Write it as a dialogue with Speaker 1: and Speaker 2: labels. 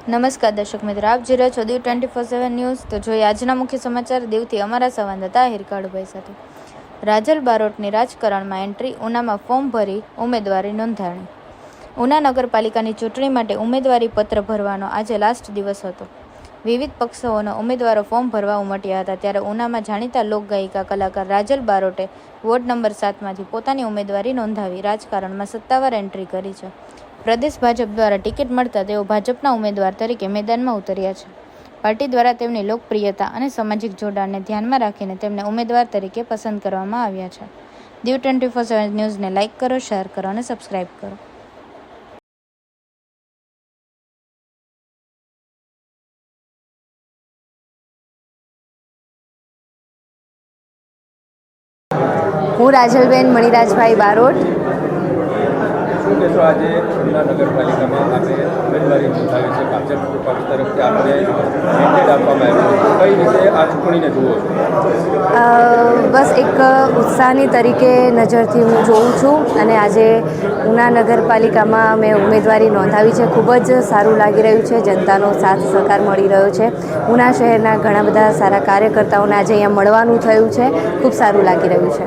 Speaker 1: નમસ્કાર દર્શક મિત્રો, આપ જોઈ રહ્યા છો દીવ 24/7 ન્યૂઝ। તો જોઈએ આજના મુખ્ય સમાચાર દીવથી અમારા સંવાદદાતા હિરકાળુભાઈ સાથે। રાજલ બારોટની રાજકારણમાં એન્ટ્રી, ઉનામાં ફોર્મ ભરી ઉમેદવારી નોંધાણી। ઉના નગરપાલિકાની ચૂંટણી માટે ઉમેદવારી પત્ર ભરવાનો આજે લાસ્ટ દિવસ હતો। વિવિધ પક્ષોના ઉમેદવારો ફોર્મ ભરવા ઉમટ્યા હતા, ત્યારે ઉનામાં જાણીતા લોકગાયિકા કલાકાર રાજલ બારોટે વોર્ડ નંબર 7માંથી પોતાની ઉમેદવારી નોંધાવી રાજકારણમાં સત્તાવાર એન્ટ્રી કરી છે। પ્રદેશ ભાજપ દ્વારા ટિકિટ મળતા તેઓ ભાજપના ઉમેદવાર તરીકે મેદાનમાં ઉતર્યા છે। પાર્ટી દ્વારા તેમની લોકપ્રિયતા અને સામાજિક જોડાણને ધ્યાનમાં રાખીને તેમને ઉમેદવાર તરીકે પસંદ કરવામાં આવ્યા છે। દીવ 24/7 ન્યૂઝને લાઇક કરો, શેર કરો અને સબસ્ક્રાઇબ કરો।
Speaker 2: હું રાજલબેન મણિરાજભાઈ બારોટ।
Speaker 3: શું કહેશો, આજે ઉના નગરપાલિકામાં આપણે ઉમેદવારી નોંધાવી છે, ભાજપ પક્ષ તરફથી આપણે મેન્ડેટ આપવામાં આવ્યું, કઈ રીતે આ ચૂંટણીને જુઓ છો?
Speaker 2: બસ એક ઉત્સાહની તરીકે નજરથી હું જોઉં છું અને આજે ઉના નગરપાલિકામાં મેં ઉમેદવારી નોંધાવી છે। ખૂબ જ સારું લાગી રહ્યું છે, જનતાનો સાથ સહકાર મળી રહ્યો છે। ઉના શહેરના ઘણા બધા સારા કાર્યકર્તાઓને આજે અહીંયા મળવાનું થયું છે, ખૂબ સારું લાગી રહ્યું છે।